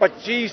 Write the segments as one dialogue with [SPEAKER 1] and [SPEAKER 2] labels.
[SPEAKER 1] 25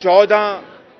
[SPEAKER 1] 14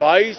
[SPEAKER 1] 22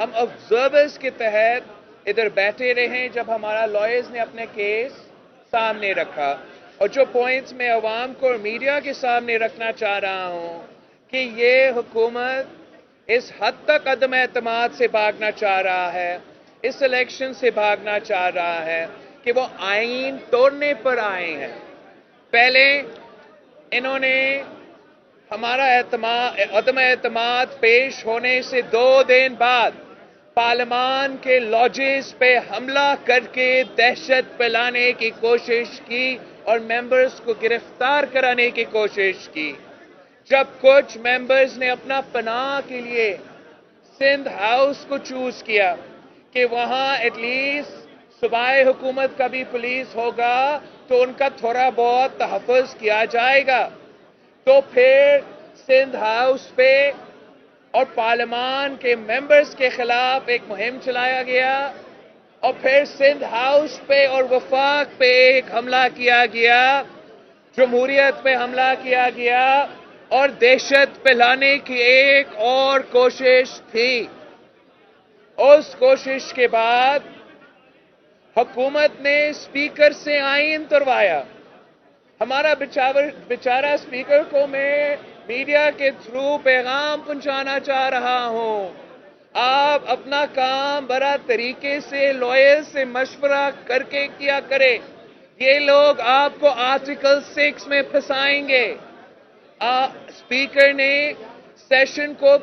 [SPEAKER 2] ہم آبزرورز کے تحت ادھر بیٹھے رہے جب ہمارا لائرز نے اپنے کیس سامنے رکھا. اور جو پوائنٹس میں عوام کو اور میڈیا کے سامنے رکھنا چاہ رہا ہوں کہ یہ حکومت اس حد تک عدم اعتماد سے بھاگنا چاہ رہا ہے، اس الیکشن سے بھاگنا چاہ رہا ہے کہ وہ آئین توڑنے پر آئے ہیں. پہلے انہوں نے ہمارا عدم اعتماد پیش ہونے سے 2 دن بعد پارلیمان کے لاجز پہ حملہ کر کے دہشت پھیلانے کی کوشش کی اور ممبرز کو گرفتار کرانے کی کوشش کی. جب کچھ ممبرز نے اپنا پناہ کے لیے سندھ ہاؤس کو چوز کیا کہ وہاں ایٹ لیسٹ صوبائی حکومت کا بھی پولیس ہوگا تو ان کا تھوڑا بہت تحفظ کیا جائے گا، تو پھر سندھ ہاؤس پہ اور پارلیمان کے ممبرز کے خلاف ایک مہم چلایا گیا، اور پھر سندھ ہاؤس پہ اور وفاق پہ ایک حملہ کیا گیا، جمہوریت پہ حملہ کیا گیا، اور دہشت پھیلانے کی ایک اور کوشش تھی. اس کوشش کے بعد حکومت نے اسپیکر سے آئین توڑوایا. ہمارا بیچارہ اسپیکر کو میں میڈیا کے تھرو پیغام پہنچانا چاہ رہا ہوں، آپ اپنا کام بڑا طریقے سے لائر سے مشورہ کر کے کیا کرے. یہ لوگ آپ کو آرٹیکل 6 میں پھنسائیں گے. اسپیکر نے سیشن کو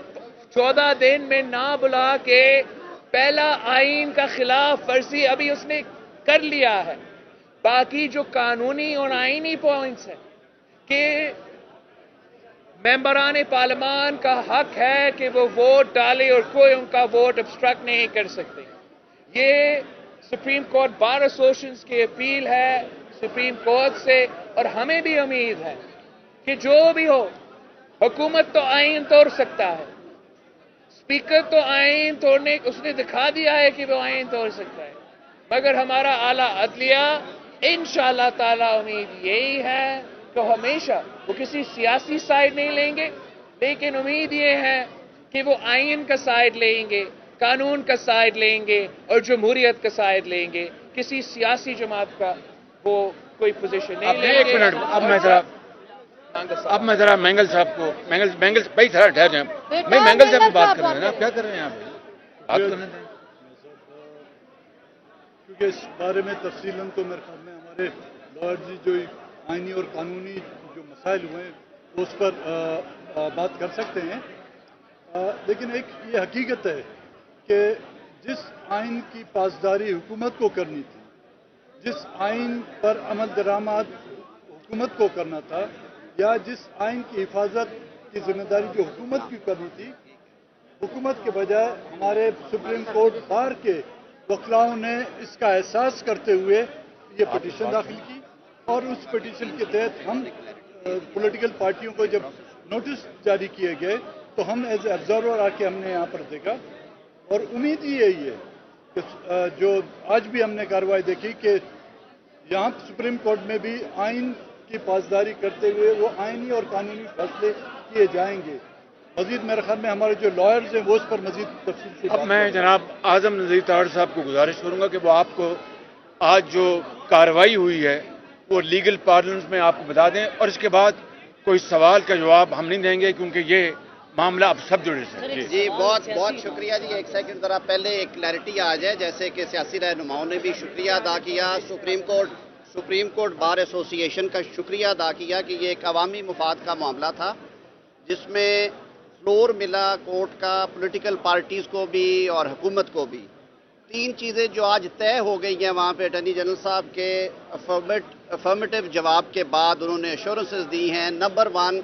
[SPEAKER 2] 14 دن میں نہ بلا کے پہلا آئین کا خلاف ورزی ابھی اس نے کر لیا ہے. باقی جو قانونی اور آئینی پوائنٹس ہیں کہ ممبران پارلیمان کا حق ہے کہ وہ ووٹ ڈالے اور کوئی ان کا ووٹ ابسٹرکٹ نہیں کر سکتے. یہ سپریم کورٹ بار ایسوسیشن کی اپیل ہے سپریم کورٹ سے، اور ہمیں بھی امید ہے کہ جو بھی ہو حکومت تو آئین توڑ سکتا ہے، اسپیکر تو آئین توڑنے اس نے دکھا دیا ہے کہ وہ آئین توڑ سکتا ہے، مگر ہمارا اعلیٰ عدلیہ انشاءاللہ تعالی امید یہی ہے کہ ہمیشہ وہ کسی سیاسی سائیڈ نہیں لیں گے، لیکن امید یہ ہے کہ وہ آئین کا سائیڈ لیں گے، قانون کا سائیڈ لیں گے اور جمہوریت کا سائیڈ لیں گے. کسی سیاسی جماعت کا وہ کوئی پوزیشن نہیں لیں گے.
[SPEAKER 1] ایک منٹ، اب میں ذرا مینگل صاحب کو مینگل بھائی ذرا ٹھہر جائیں. میں مینگل صاحب سے بات کر رہے ہیں، آپ کیا کر رہے ہیں یہاں پہ؟ بات کرنے دیں.
[SPEAKER 3] کیونکہ اس بارے میں تفصیلاً تو میرے خیال میں ہمارے لائر جو آئینی اور قانونی جو مسائل ہوئے ہیں اس پر بات کر سکتے ہیں، لیکن ایک یہ حقیقت ہے کہ جس آئین کی پاسداری حکومت کو کرنی تھی، جس آئین پر عمل درآمد حکومت کو کرنا تھا، یا جس آئین کی حفاظت کی ذمہ داری جو حکومت کی کرنی تھی، حکومت کے بجائے ہمارے سپریم کورٹ بار کے وکلاؤں نے اس کا احساس کرتے ہوئے یہ پٹیشن داخل کی، اور اس پٹیشن کے تحت ہم پولیٹیکل پارٹیوں کو جب نوٹس جاری کیے گئے تو ہم ایز اے آبزرور آ کے ہم نے یہاں پر دیکھا، اور امید یہی ہے کہ جو آج بھی ہم نے کارروائی دیکھی کہ یہاں سپریم کورٹ میں بھی آئین کی پاسداری کرتے ہوئے وہ آئینی اور قانونی فیصلے کیے جائیں گے. مزید میرے خیال میں ہمارے جو لائرز ہیں وہ اس پر مزید تفصیل سے
[SPEAKER 1] اب میں جناب اعظم نذیر تاہڑ صاحب کو گزارش کروں گا کہ وہ آپ کو آج جو کارروائی ہوئی ہے وہ لیگل پارلنس میں آپ کو بتا دیں، اور اس کے بعد کوئی سوال کا جواب ہم نہیں دیں گے کیونکہ یہ معاملہ اب سب جڑے سے.
[SPEAKER 4] جی بہت بہت شکریہ جی. ایک سیکنڈ ذرا پہلے ایک کلیئرٹی آ جائے، جیسے کہ سیاسی رہنماؤں نے بھی شکریہ ادا کیا، سپریم کورٹ بار ایسوسی ایشن کا شکریہ ادا کیا کہ یہ ایک عوامی مفاد کا معاملہ تھا جس میں فلور ملا کورٹ کا پولیٹیکل پارٹیز کو بھی اور حکومت کو بھی. 3 چیزیں جو آج طے ہو گئی ہیں وہاں پہ اٹارنی جنرل صاحب کے افرمیٹو جواب کے بعد انہوں نے ایشورنسز دی ہیں. نمبر 1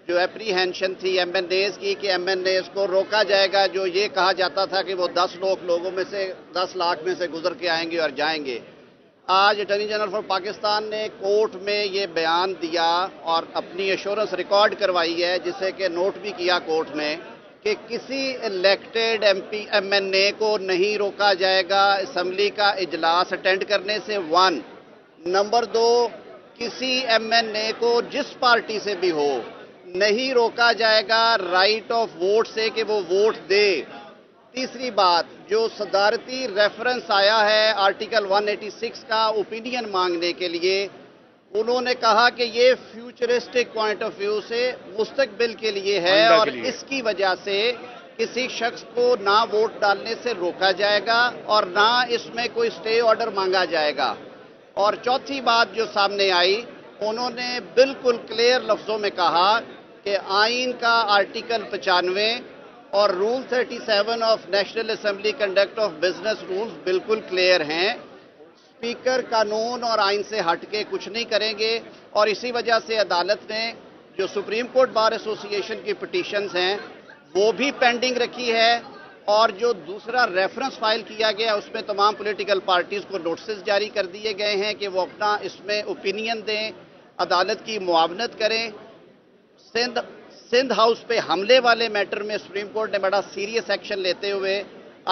[SPEAKER 4] جو اپریہینشن تھی ایم این ایز کی کہ ایم این ایز کو روکا جائے گا، جو یہ کہا جاتا تھا کہ وہ 10 لوگوں میں سے 10 لاکھ میں سے گزر کے آئیں گے اور جائیں گے. آج اٹارنی جنرل فار پاکستان نے کورٹ میں یہ بیان دیا اور اپنی ایشورنس ریکارڈ کروائی ہے، جسے کہ نوٹ بھی کیا کورٹ نے، کہ کسی الیکٹڈ ایم این اے کو نہیں روکا جائے گا اسمبلی کا اجلاس اٹینڈ کرنے سے. 1 نمبر 2 کسی ایم این اے کو جس پارٹی سے بھی ہو نہیں روکا جائے گا رائٹ آف ووٹ سے کہ وہ ووٹ دے. تیسری بات، جو صدارتی ریفرنس آیا ہے آرٹیکل 186 کا اوپینین مانگنے کے لیے، انہوں نے کہا کہ یہ فیوچرسٹک پوائنٹ آف ویو سے مستقبل کے لیے ہے اور اس کی وجہ سے کسی شخص کو نہ ووٹ ڈالنے سے روکا جائے گا اور نہ اس میں کوئی سٹے آرڈر مانگا جائے گا۔ اور چوتھی بات جو سامنے آئی، انہوں نے بالکل کلیئر لفظوں میں کہا کہ آئین کا آرٹیکل 95 اور rule 37 of national assembly conduct of business rules بالکل کلیئر ہیں، اسپیکر قانون اور آئین سے ہٹ کے کچھ نہیں کریں گے، اور اسی وجہ سے عدالت نے جو سپریم کورٹ بار ایسوسی ایشن کی پٹیشنز ہیں وہ بھی پینڈنگ رکھی ہے، اور جو دوسرا ریفرنس فائل کیا گیا اس میں تمام پولیٹیکل پارٹیز کو نوٹسز جاری کر دیے گئے ہیں کہ وہ اپنا اس میں اوپینین دیں، عدالت کی معاونت کریں۔ سندھ ہاؤس پہ حملے والے میٹر میں سپریم کورٹ نے بڑا سیریس ایکشن لیتے ہوئے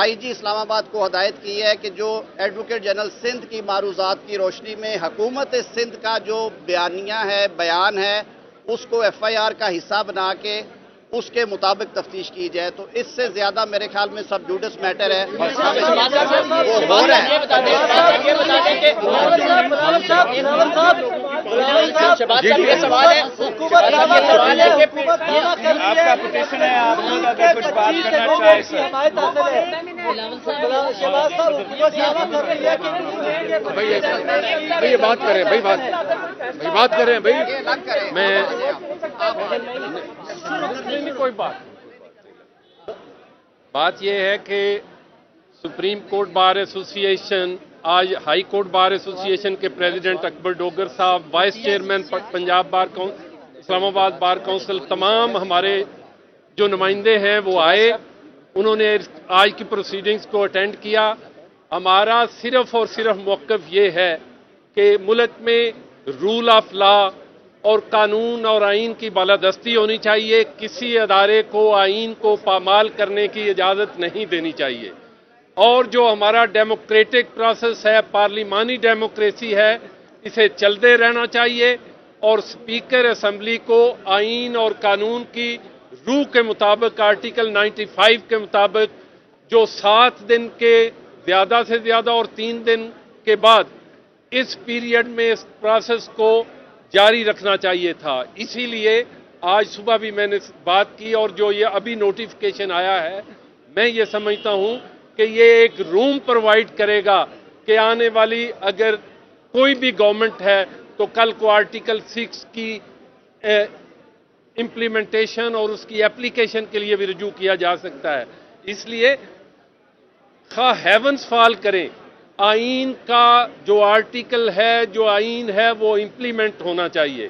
[SPEAKER 4] آئی جی اسلام آباد کو ہدایت کی ہے کہ جو ایڈوکیٹ جنرل سندھ کی معروضات کی روشنی میں حکومت سندھ کا جو بیانیہ ہے، بیان ہے، اس کو ایف آئی آر کا حصہ بنا کے اس کے مطابق تفتیش کی جائے۔ تو اس سے زیادہ میرے خیال میں سب جوڈس میٹر ہے وہ ہو رہا ہے۔
[SPEAKER 2] شہباز صاحب یہ سوال ہے، آپ کا پٹیشن ہے، آپ لوگ اگر کچھ بات کرنا چاہیں سر۔
[SPEAKER 5] بھائی بات کریں، بات کریں بھائی، میں کوئی بات یہ ہے کہ سپریم کورٹ بار ایسوسی ایشن، آج ہائی کورٹ بار ایسوسی ایشن کے پریزیڈنٹ اکبر ڈوگر صاحب، وائس چیئرمین پنجاب بار اسلام آباد بار کونسل، تمام ہمارے جو نمائندے ہیں وہ آئے، انہوں نے آج کی پروسیڈنگز کو اٹینڈ کیا۔ ہمارا صرف اور صرف موقف یہ ہے کہ ملک میں رول آف لا اور قانون اور آئین کی بالادستی ہونی چاہیے، کسی ادارے کو آئین کو پامال کرنے کی اجازت نہیں دینی چاہیے، اور جو ہمارا ڈیموکریٹک پروسیس ہے، پارلیمانی ڈیموکریسی ہے، اسے چلتے رہنا چاہیے، اور اسپیکر اسمبلی کو آئین اور قانون کی روح کے مطابق آرٹیکل 95 کے مطابق جو 7 دن کے زیادہ سے زیادہ اور 3 دن کے بعد اس پیریڈ میں اس پروسیس کو جاری رکھنا چاہیے تھا۔ اسی لیے آج صبح بھی میں نے بات کی، اور جو یہ ابھی نوٹیفیکیشن آیا ہے، میں یہ سمجھتا ہوں کہ یہ ایک روم پرووائڈ کرے گا کہ آنے والی اگر کوئی بھی گورنمنٹ ہے تو کل کو آرٹیکل 6 کی امپلیمنٹیشن اور اس کی اپلیکیشن کے لیے بھی رجوع کیا جا سکتا ہے۔ اس لیے خواہ ہیونز فال کریں، آئین کا جو آرٹیکل ہے، جو آئین ہے، وہ امپلیمنٹ ہونا چاہیے۔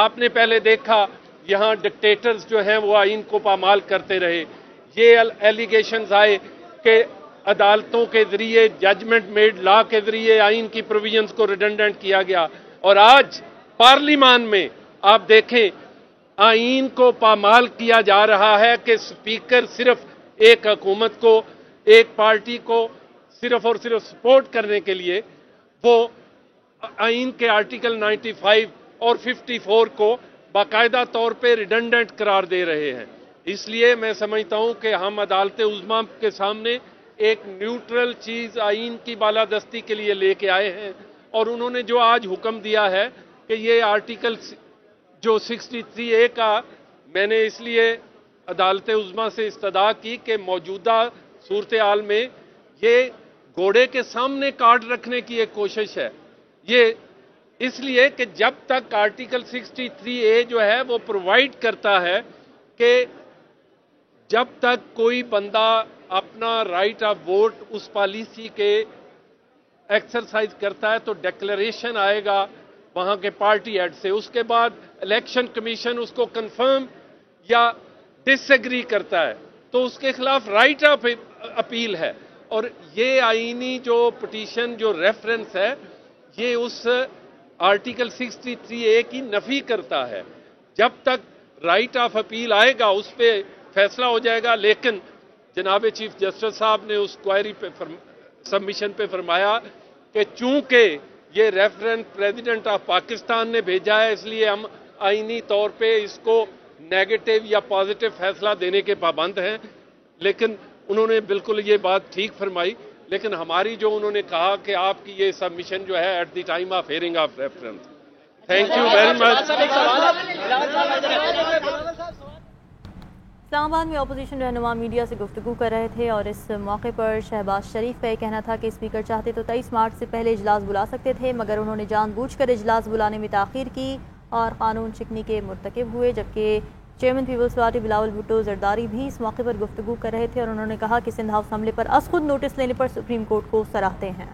[SPEAKER 5] آپ نے پہلے دیکھا یہاں ڈکٹیٹرز جو ہیں وہ آئین کو پامال کرتے رہے، یہ ایلیگیشنز آئے کہ عدالتوں کے ذریعے، ججمنٹ میڈ لا کے ذریعے آئین کی پروویژنز کو ریڈنڈنٹ کیا گیا، اور آج پارلیمان میں آپ دیکھیں آئین کو پامال کیا جا رہا ہے کہ اسپیکر صرف ایک حکومت کو، ایک پارٹی کو صرف اور صرف سپورٹ کرنے کے لیے وہ آئین کے آرٹیکل 95 اور 54 کو باقاعدہ طور پہ ریڈنڈنٹ قرار دے رہے ہیں۔ اس لیے میں سمجھتا ہوں کہ ہم عدالت عظمیٰ کے سامنے ایک نیوٹرل چیز آئین کی بالادستی کے لیے لے کے آئے ہیں، اور انہوں نے جو آج حکم دیا ہے کہ یہ آرٹیکل جو 63A کا، میں نے اس لیے عدالت عظمیٰ سے استدعا کی کہ موجودہ صورتحال میں یہ گھوڑے کے سامنے کارڈ رکھنے کی ایک کوشش ہے، یہ اس لیے کہ جب تک آرٹیکل 63A جو ہے وہ پرووائڈ کرتا ہے کہ جب تک کوئی بندہ اپنا رائٹ آف ووٹ اس پالیسی کے ایکسرسائز کرتا ہے تو ڈیکلریشن آئے گا وہاں کے پارٹی ہیڈ سے، اس کے بعد الیکشن کمیشن اس کو کنفرم یا ڈس ایگری کرتا ہے تو اس کے خلاف رائٹ آف اپیل ہے، اور یہ آئینی جو پٹیشن جو ریفرنس ہے یہ اس آرٹیکل 63A کی نفی کرتا ہے۔ جب تک رائٹ آف اپیل آئے گا اس پہ فیصلہ ہو جائے گا، لیکن جناب چیف جسٹس صاحب نے اس کوئری پہ سبمیشن پہ فرمایا کہ چونکہ یہ ریفرنس پریزیڈنٹ آف پاکستان نے بھیجا ہے اس لیے ہم آئینی طور پہ اس کو نیگیٹو یا پازیٹو فیصلہ دینے کے پابند ہیں، لیکن انہوں نے بالکل یہ بات ٹھیک فرمائی، لیکن ہماری جو انہوں نے کہا کہ آپ کی یہ سبمیشن جو ہے at the time of hearing of reference. Thank you very much.
[SPEAKER 6] Islamabad میں اپوزیشن رہنما میڈیا سے گفتگو کر رہے تھے اور اس موقع پر شہباز شریف کا یہ کہنا تھا کہ اسپیکر چاہتے تو 23 مارچ سے پہلے اجلاس بلا سکتے تھے، مگر انہوں نے جان بوجھ کر اجلاس بلانے میں تاخیر کی اور قانون شکنی کے مرتکب ہوئے. جبکہ chairman Peoples Party Bilawal Bhutto Zardari بھی اس موقع پر گفتگو کر رہے تھے اور انہوں نے کہا کہ سندھ ہاؤس حملے پر از خود نوٹس لینے پر سپریم کورٹ کو سراہتے ہیں.